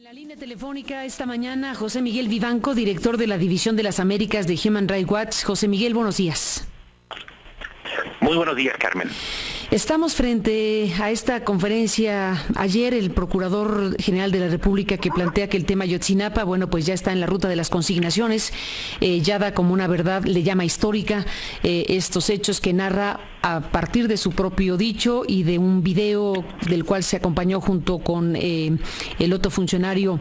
La línea telefónica esta mañana, José Miguel Vivanco, director de la División de las Américas de Human Rights Watch. José Miguel, buenos días. Muy buenos días, Carmen. Estamos frente a esta conferencia. Ayer el Procurador General de la República, que plantea que el tema Ayotzinapa, bueno, pues ya está en la ruta de las consignaciones, ya da como una verdad, le llama histórica, estos hechos que narra a partir de su propio dicho y de un video del cual se acompañó junto con el otro funcionario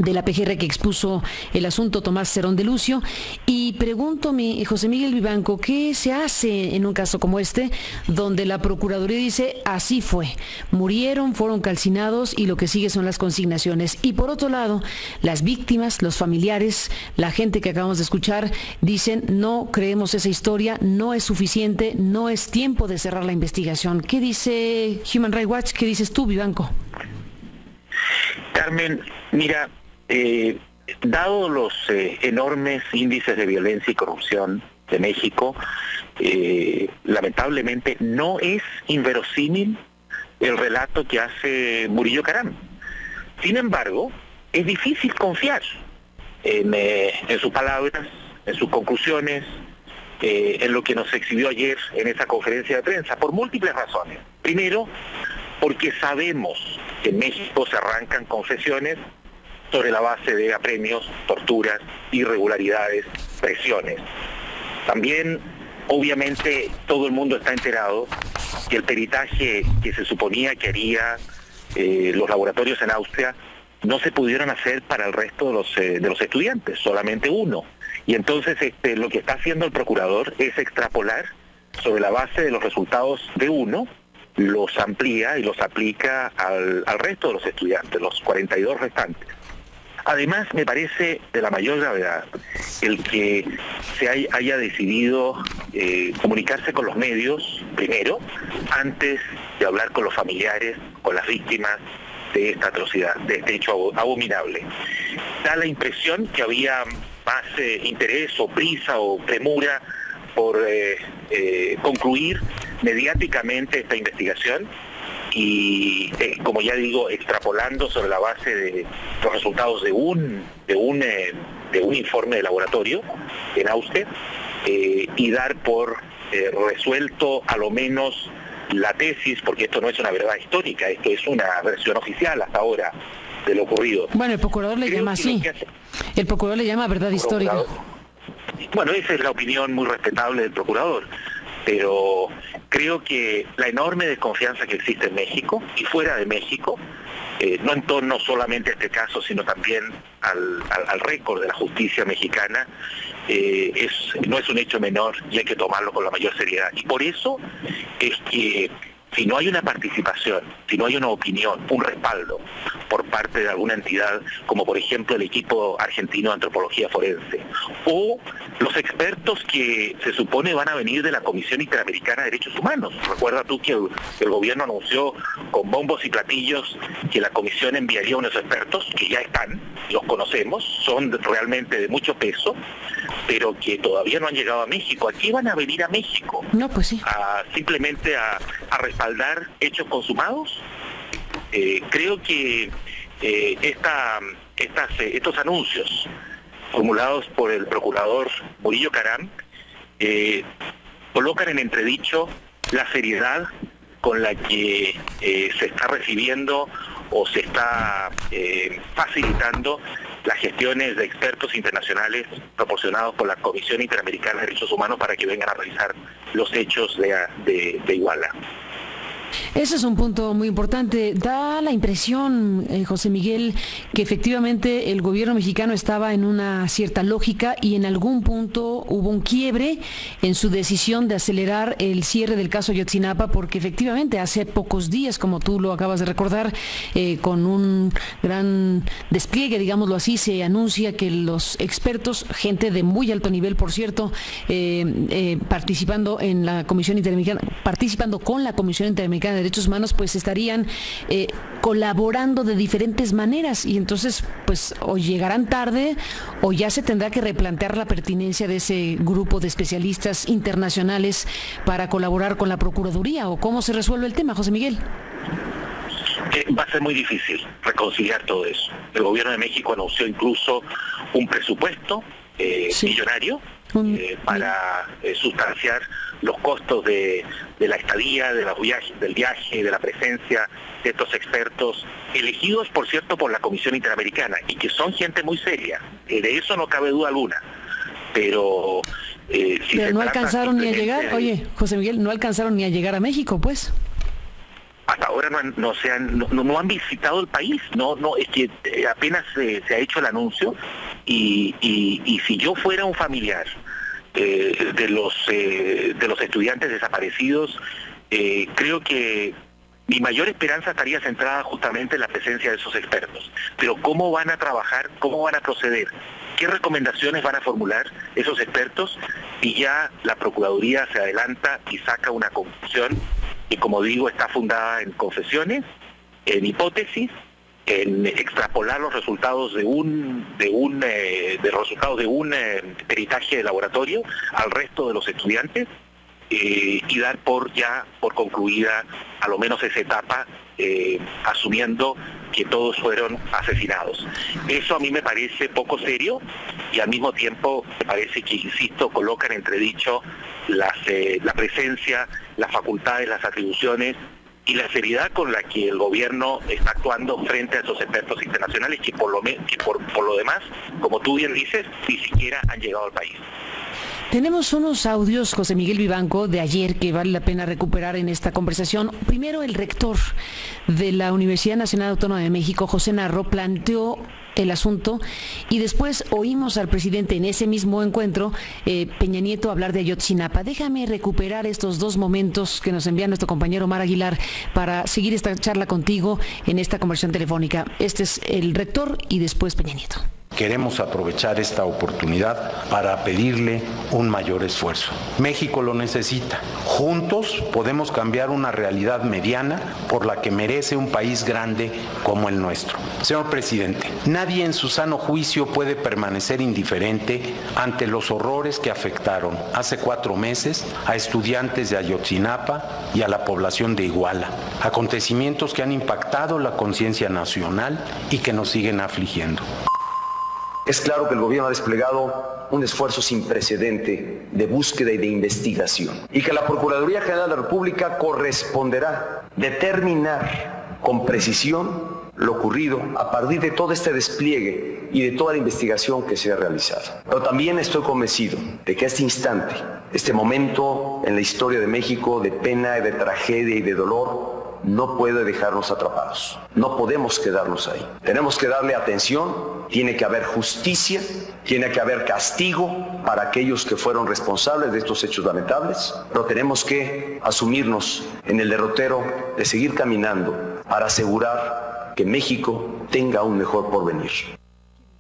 de la PGR que expuso el asunto, Tomás Cerón de Lucio. Y pregúntome, José Miguel Vivanco, ¿qué se hace en un caso como este, donde la Procuraduría dice así fue, murieron, fueron calcinados y lo que sigue son las consignaciones? Y por otro lado, las víctimas, los familiares, la gente que acabamos de escuchar, dicen no creemos esa historia, no es suficiente, no es tiempo de cerrar la investigación. ¿Qué dice Human Rights Watch? ¿Qué dices tú, Vivanco? Carmen, mira, dado los enormes índices de violencia y corrupción de México, lamentablemente no es inverosímil el relato que hace Murillo Caram. Sin embargo, es difícil confiar en sus palabras, en sus conclusiones, en lo que nos exhibió ayer en esa conferencia de prensa, por múltiples razones. Primero, porque sabemos que en México se arrancan confesiones sobre la base de apremios, torturas, irregularidades, presiones. También, obviamente, todo el mundo está enterado que el peritaje que se suponía que haría los laboratorios en Austria no se pudieron hacer para el resto de los estudiantes, solamente uno. Y entonces lo que está haciendo el procurador es extrapolar sobre la base de los resultados de uno, los amplía y los aplica al resto de los estudiantes, los 42 restantes. Además, me parece de la mayor gravedad el que se haya decidido comunicarse con los medios, primero, antes de hablar con los familiares, con las víctimas de esta atrocidad, de este hecho abominable. Da la impresión que había más interés o prisa o premura por concluir mediáticamente esta investigación y, como ya digo, extrapolando sobre la base de los resultados de un informe de laboratorio en Austria, y dar por resuelto a lo menos la tesis, porque esto no es una verdad histórica, esto es una versión oficial hasta ahora de lo ocurrido. Bueno, el procurador le llama así. El procurador le llama verdad histórica. Bueno, esa es la opinión muy respetable del procurador, pero creo que la enorme desconfianza que existe en México y fuera de México, no en torno solamente a este caso, sino también al récord de la justicia mexicana, no es un hecho menor y hay que tomarlo con la mayor seriedad. Y por eso es que si no hay una participación, si no hay una opinión, un respaldo por parte de alguna entidad, como por ejemplo el equipo argentino de antropología forense, o los expertos que se supone van a venir de la Comisión Interamericana de Derechos Humanos. Recuerda tú que el gobierno anunció con bombos y platillos que la comisión enviaría unos expertos, que ya están, los conocemos, son realmente de mucho peso, pero que todavía no han llegado a México. Aquí van a venir a México. No, pues sí. Simplemente a respaldar hechos consumados. Creo que estos anuncios formulados por el procurador Murillo Caram colocan en entredicho la seriedad con la que se está recibiendo o se está facilitando las gestiones de expertos internacionales proporcionados por la Comisión Interamericana de Derechos Humanos para que vengan a revisar los hechos de Iguala. Ese es un punto muy importante. Da la impresión, José Miguel, que efectivamente el gobierno mexicano estaba en una cierta lógica y en algún punto hubo un quiebre en su decisión de acelerar el cierre del caso Ayotzinapa, porque efectivamente hace pocos días, como tú lo acabas de recordar, con un gran despliegue, digámoslo así, se anuncia que los expertos, gente de muy alto nivel, por cierto, participando en la Comisión Interamericana, participando con la Comisión Interamericana de Derechos Humanos, pues estarían colaborando de diferentes maneras, y entonces pues o llegarán tarde o ya se tendrá que replantear la pertinencia de ese grupo de especialistas internacionales para colaborar con la Procuraduría. ¿O cómo se resuelve el tema, José Miguel? Va a ser muy difícil reconciliar todo eso. El gobierno de México anunció incluso un presupuesto millonario para sustanciar los costos de la estadía, del viaje, de la presencia de estos expertos, elegidos, por cierto, por la Comisión Interamericana, y que son gente muy seria. De eso no cabe duda alguna. Pero no alcanzaron ni a llegar, oye, José Miguel, no alcanzaron ni a llegar a México, pues. Hasta ahora no han visitado el país, es que apenas se ha hecho el anuncio, y si yo fuera un familiar de los estudiantes desaparecidos, creo que mi mayor esperanza estaría centrada justamente en la presencia de esos expertos. Pero ¿cómo van a trabajar? ¿Cómo van a proceder? ¿Qué recomendaciones van a formular esos expertos? Y ya la Procuraduría se adelanta y saca una conclusión que, como digo, está fundada en confesiones, en hipótesis, en extrapolar los resultados de un peritaje de laboratorio al resto de los estudiantes, y dar por concluida a lo menos esa etapa, asumiendo que todos fueron asesinados. Eso a mí me parece poco serio, y al mismo tiempo me parece que, insisto, coloca en entredicho la presencia, las facultades, las atribuciones y la seriedad con la que el gobierno está actuando frente a esos expertos internacionales que por lo demás, como tú bien dices, ni siquiera han llegado al país. Tenemos unos audios, José Miguel Vivanco, de ayer que vale la pena recuperar en esta conversación. Primero, el rector de la Universidad Nacional Autónoma de México, José Narro, planteó el asunto, y después oímos al presidente en ese mismo encuentro, Peña Nieto, hablar de Ayotzinapa. Déjame recuperar estos dos momentos que nos envía nuestro compañero Omar Aguilar para seguir esta charla contigo en esta conversación telefónica. Este es el rector y después Peña Nieto. Queremos aprovechar esta oportunidad para pedirle un mayor esfuerzo. México lo necesita. Juntos podemos cambiar una realidad mediana por la que merece un país grande como el nuestro. Señor presidente, nadie en su sano juicio puede permanecer indiferente ante los horrores que afectaron hace 4 meses a estudiantes de Ayotzinapa y a la población de Iguala. Acontecimientos que han impactado la conciencia nacional y que nos siguen afligiendo. Es claro que el gobierno ha desplegado un esfuerzo sin precedente de búsqueda y de investigación, y que la Procuraduría General de la República corresponderá determinar con precisión lo ocurrido a partir de todo este despliegue y de toda la investigación que se ha realizado. Pero también estoy convencido de que este instante, este momento en la historia de México de pena, de tragedia y de dolor, no puede dejarnos atrapados. No podemos quedarnos ahí. Tenemos que darle atención, tiene que haber justicia, tiene que haber castigo para aquellos que fueron responsables de estos hechos lamentables, pero tenemos que asumirnos en el derrotero de seguir caminando para asegurar que México tenga un mejor porvenir.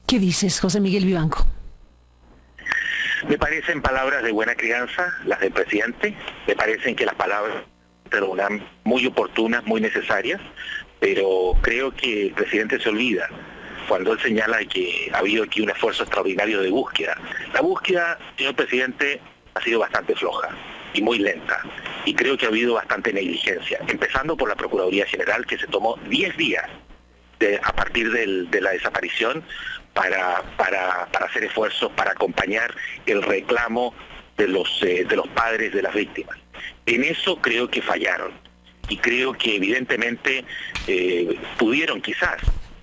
¿Qué dices, José Miguel Vivanco? Me parecen palabras de buena crianza las del presidente, me parecen que las palabras pero muy oportunas, muy necesarias, pero creo que el presidente se olvida cuando él señala que ha habido aquí un esfuerzo extraordinario de búsqueda. La búsqueda, señor presidente, ha sido bastante floja y muy lenta, y creo que ha habido bastante negligencia, empezando por la Procuraduría General, que se tomó 10 días a partir de la desaparición para hacer esfuerzos para acompañar el reclamo de los padres de las víctimas. En eso creo que fallaron, y creo que evidentemente pudieron quizás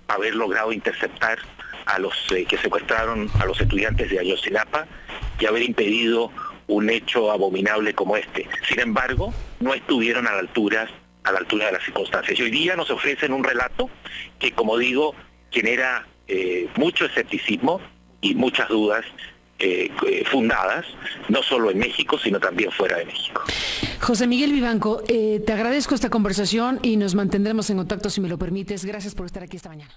haber logrado interceptar a los que secuestraron a los estudiantes de Ayotzinapa y haber impedido un hecho abominable como este. Sin embargo, no estuvieron a la altura de las circunstancias. Y hoy día nos ofrecen un relato que, como digo, genera mucho escepticismo y muchas dudas fundadas, no solo en México, sino también fuera de México. José Miguel Vivanco, te agradezco esta conversación y nos mantendremos en contacto si me lo permites. Gracias por estar aquí esta mañana.